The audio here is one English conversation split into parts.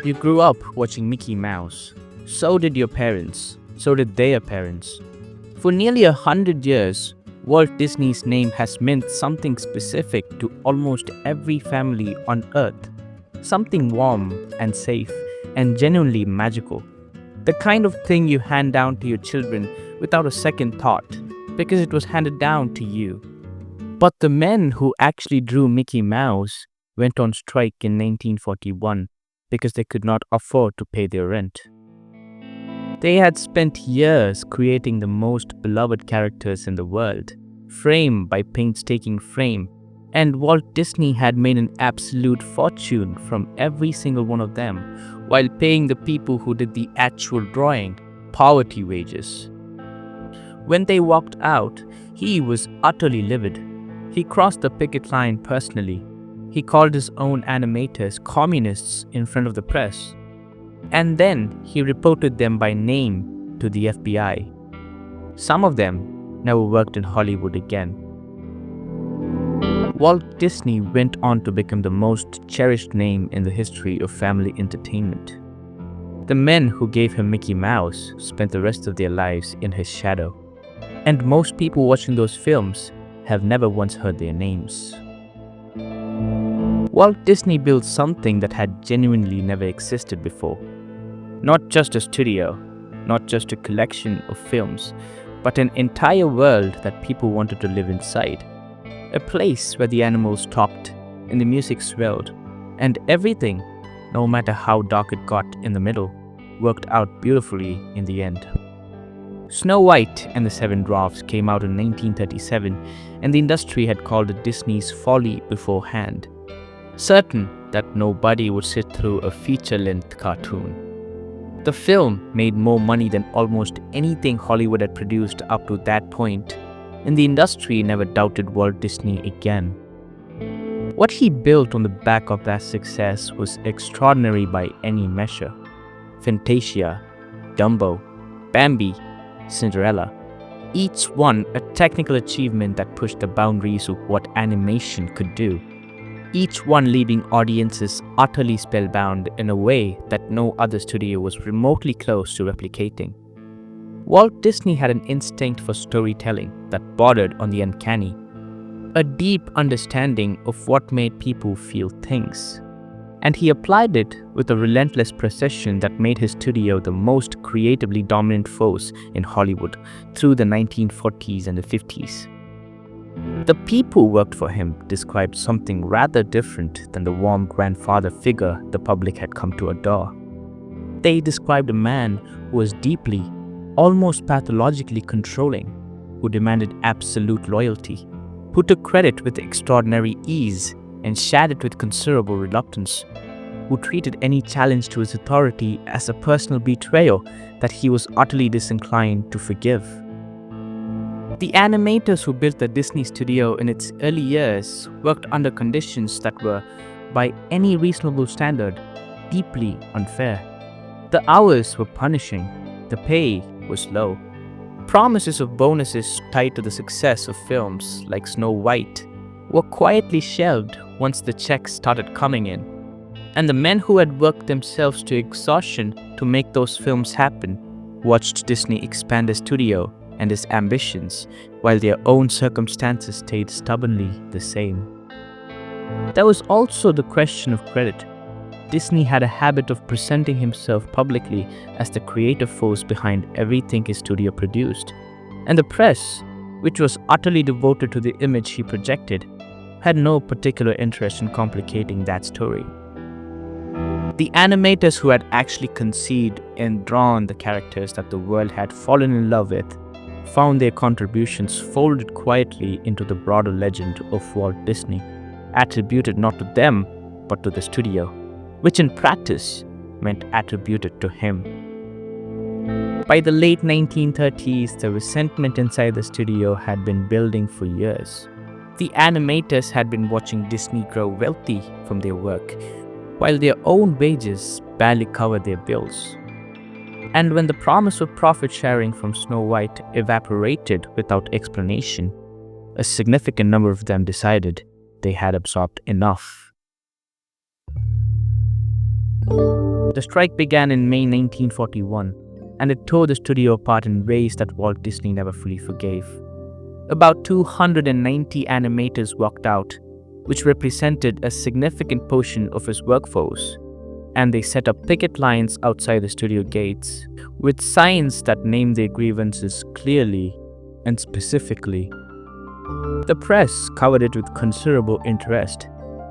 You grew up watching Mickey Mouse. So did your parents. So did their parents. For nearly 100 years, Walt Disney's name has meant something specific to almost every family on Earth. Something warm and safe and genuinely magical. The kind of thing you hand down to your children without a second thought, because it was handed down to you. But the men who actually drew Mickey Mouse went on strike in 1941 because they could not afford to pay their rent. They had spent years creating the most beloved characters in the world, frame by painstaking frame, and Walt Disney had made an absolute fortune from every single one of them, while paying the people who did the actual drawing poverty wages. When they walked out, he was utterly livid. He crossed the picket line personally. He called his own animators communists in front of the press. And then he reported them by name to the FBI. Some of them never worked in Hollywood again. Walt Disney went on to become the most cherished name in the history of family entertainment. The men who gave him Mickey Mouse spent the rest of their lives in his shadow. And most people watching those films have never once heard their names. Walt Disney built something that had genuinely never existed before. Not just a studio, not just a collection of films, but an entire world that people wanted to live inside. A place where the animals talked and the music swelled, and everything, no matter how dark it got in the middle, worked out beautifully in the end. Snow White and the Seven Dwarfs came out in 1937, and the industry had called it Disney's folly beforehand, certain that nobody would sit through a feature-length cartoon. The film made more money than almost anything Hollywood had produced up to that point, and the industry never doubted Walt Disney again. What he built on the back of that success was extraordinary by any measure. Fantasia, Dumbo, Bambi, Cinderella, each one a technical achievement that pushed the boundaries of what animation could do. Each one leaving audiences utterly spellbound in a way that no other studio was remotely close to replicating. Walt Disney had an instinct for storytelling that bordered on the uncanny, a deep understanding of what made people feel things. And he applied it with a relentless precision that made his studio the most creatively dominant force in Hollywood through the 1940s and the 50s. The people who worked for him described something rather different than the warm grandfather figure the public had come to adore. They described a man who was deeply, almost pathologically controlling, who demanded absolute loyalty, who took credit with extraordinary ease and shared it with considerable reluctance, who treated any challenge to his authority as a personal betrayal that he was utterly disinclined to forgive. The animators who built the Disney studio in its early years worked under conditions that were, by any reasonable standard, deeply unfair. The hours were punishing, the pay was low. Promises of bonuses tied to the success of films like Snow White were quietly shelved once the checks started coming in. And the men who had worked themselves to exhaustion to make those films happen watched Disney expand his studio and his ambitions while their own circumstances stayed stubbornly the same. There was also the question of credit. Disney had a habit of presenting himself publicly as the creative force behind everything his studio produced, and the press, which was utterly devoted to the image he projected, had no particular interest in complicating that story. The animators who had actually conceived and drawn the characters that the world had fallen in love with found their contributions folded quietly into the broader legend of Walt Disney, attributed not to them but to the studio, which in practice meant attributed to him. By the late 1930s, the resentment inside the studio had been building for years. The animators had been watching Disney grow wealthy from their work, while their own wages barely covered their bills. And when the promise of profit sharing from Snow White evaporated without explanation, a significant number of them decided they had absorbed enough. The strike began in May 1941, and it tore the studio apart in ways that Walt Disney never fully forgave. About 290 animators walked out, which represented a significant portion of his workforce, and they set up picket lines outside the studio gates, with signs that named their grievances clearly and specifically. The press covered it with considerable interest,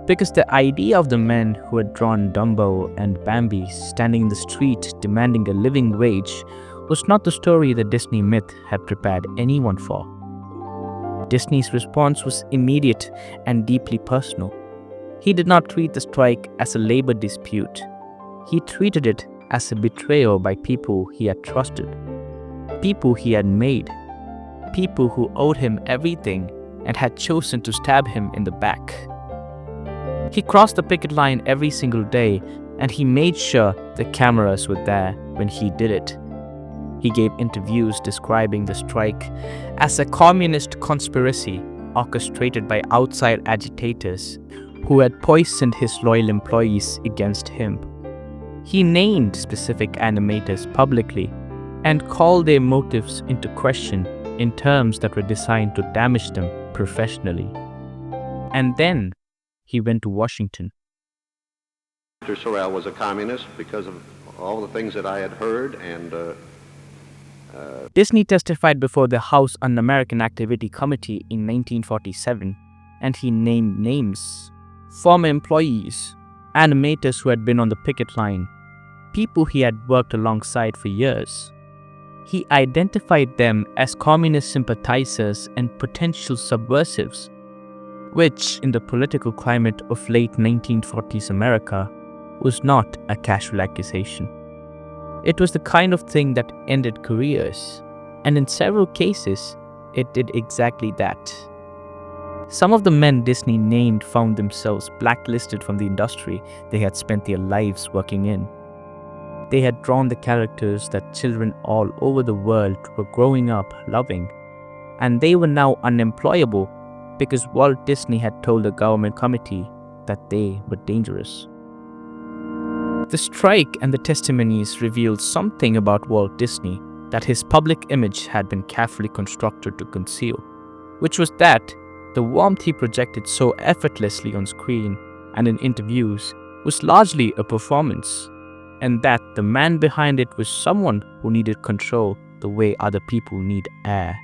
because the idea of the men who had drawn Dumbo and Bambi standing in the street demanding a living wage was not the story the Disney myth had prepared anyone for. Disney's response was immediate and deeply personal. He did not treat the strike as a labor dispute. He treated it as a betrayal by people he had trusted, people he had made, people who owed him everything and had chosen to stab him in the back. He crossed the picket line every single day, and he made sure the cameras were there when he did it. He gave interviews describing the strike as a communist conspiracy orchestrated by outside agitators who had poisoned his loyal employees against him. He named specific animators publicly and called their motives into question in terms that were designed to damage them professionally. And then he went to Washington. Mr. Sorrell was a communist because of all the things that I had heard, and Disney testified before the House Un-American Activity Committee in 1947, and he named names, former employees, animators who had been on the picket line, people he had worked alongside for years. He identified them as communist sympathizers and potential subversives, which, in the political climate of late 1940s America, was not a casual accusation. It was the kind of thing that ended careers, and in several cases, it did exactly that. Some of the men Disney named found themselves blacklisted from the industry they had spent their lives working in. They had drawn the characters that children all over the world were growing up loving, and they were now unemployable because Walt Disney had told the government committee that they were dangerous. The strike and the testimonies revealed something about Walt Disney that his public image had been carefully constructed to conceal, which was that the warmth he projected so effortlessly on screen and in interviews was largely a performance, and that the man behind it was someone who needed control the way other people need air.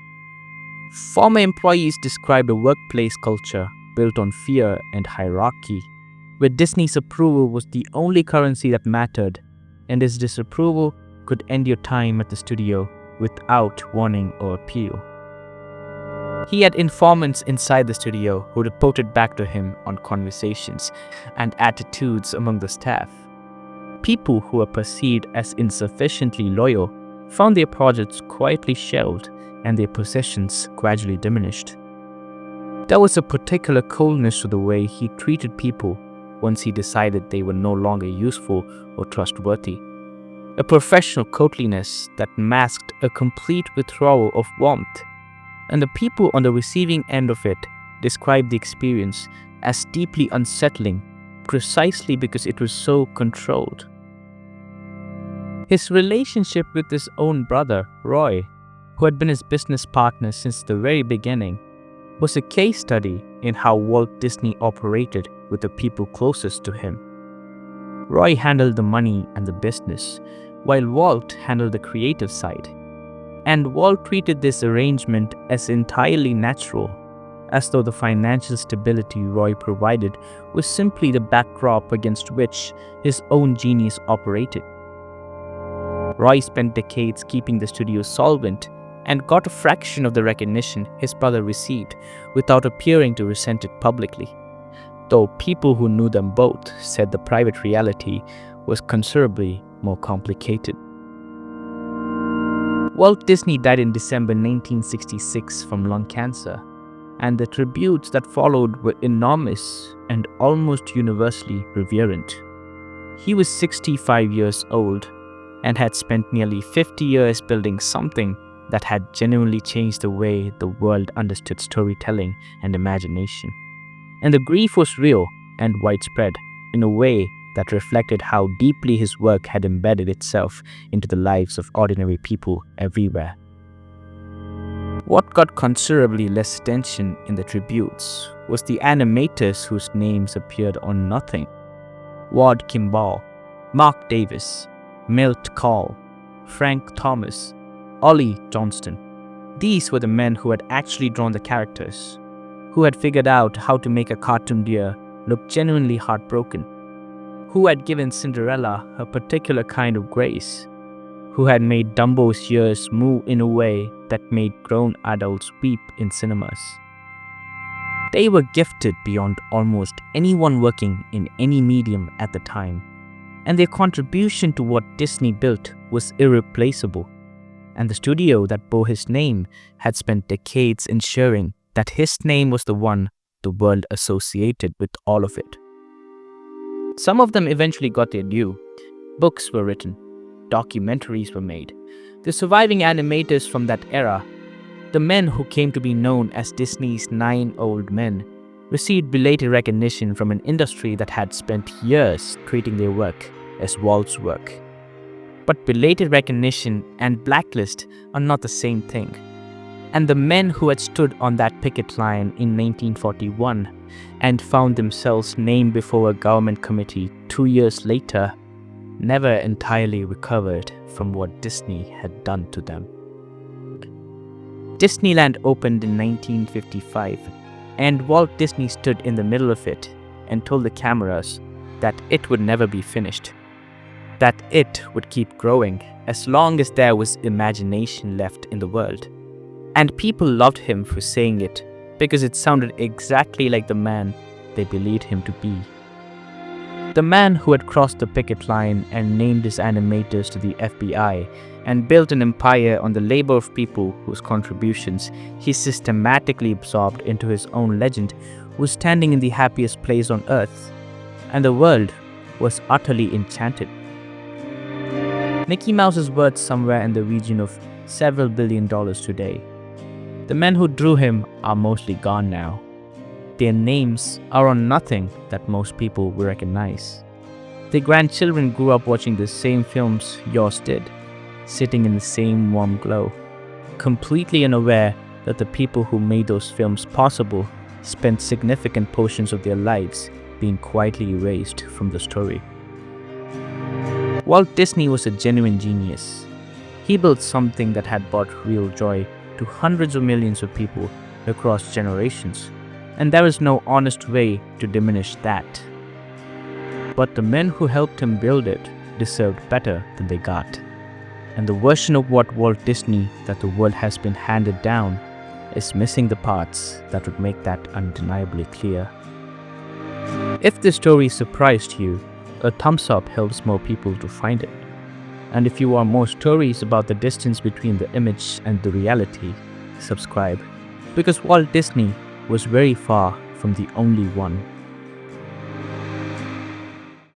Former employees described a workplace culture built on fear and hierarchy, where Disney's approval was the only currency that mattered, and his disapproval could end your time at the studio without warning or appeal. He had informants inside the studio who reported back to him on conversations and attitudes among the staff. People who were perceived as insufficiently loyal found their projects quietly shelved and their possessions gradually diminished. There was a particular coldness to the way he treated people once he decided they were no longer useful or trustworthy. A professional courtliness that masked a complete withdrawal of warmth, and the people on the receiving end of it described the experience as deeply unsettling precisely because it was so controlled. His relationship with his own brother, Roy, who had been his business partner since the very beginning, was a case study in how Walt Disney operated with the people closest to him. Roy handled the money and the business, while Walt handled the creative side. And Walt treated this arrangement as entirely natural, as though the financial stability Roy provided was simply the backdrop against which his own genius operated. Roy spent decades keeping the studio solvent and got a fraction of the recognition his brother received without appearing to resent it publicly, though people who knew them both said the private reality was considerably more complicated. Walt Disney died in December 1966 from lung cancer, and the tributes that followed were enormous and almost universally reverent. He was 65 years old and had spent nearly 50 years building something that had genuinely changed the way the world understood storytelling and imagination. And the grief was real and widespread in a way that reflected how deeply his work had embedded itself into the lives of ordinary people everywhere. What got considerably less attention in the tributes was the animators whose names appeared on nothing. Ward Kimball, Mark Davis, Milt Kahl, Frank Thomas, Ollie Johnston. These were the men who had actually drawn the characters, who had figured out how to make a cartoon deer look genuinely heartbroken, who had given Cinderella a particular kind of grace, who had made Dumbo's ears move in a way that made grown adults weep in cinemas. They were gifted beyond almost anyone working in any medium at the time, and their contribution to what Disney built was irreplaceable. And the studio that bore his name had spent decades ensuring that his name was the one the world associated with all of it. Some of them eventually got their due. Books were written, documentaries were made. The surviving animators from that era, the men who came to be known as Disney's 9 old men, received belated recognition from an industry that had spent years treating their work as Walt's work. But belated recognition and blacklist are not the same thing. And the men who had stood on that picket line in 1941 and found themselves named before a government committee 2 years later never entirely recovered from what Disney had done to them. Disneyland opened in 1955, and Walt Disney stood in the middle of it and told the cameras that it would never be finished, that it would keep growing as long as there was imagination left in the world. And people loved him for saying it because it sounded exactly like the man they believed him to be. The man who had crossed the picket line and named his animators to the FBI and built an empire on the labor of people whose contributions he systematically absorbed into his own legend was standing in the happiest place on earth, and the world was utterly enchanted. Mickey Mouse is worth somewhere in the region of several $billion today. The men who drew him are mostly gone now. Their names are on nothing that most people will recognize. Their grandchildren grew up watching the same films yours did, sitting in the same warm glow, completely unaware that the people who made those films possible spent significant portions of their lives being quietly erased from the story. Walt Disney was a genuine genius. He built something that had brought real joy to hundreds of millions of people across generations, and there is no honest way to diminish that. But the men who helped him build it deserved better than they got. And the version of what Walt Disney that the world has been handed down is missing the parts that would make that undeniably clear. If this story surprised you, a thumbs up helps more people to find it. And if you want more stories about the distance between the image and the reality, subscribe. Because Walt Disney was very far from the only one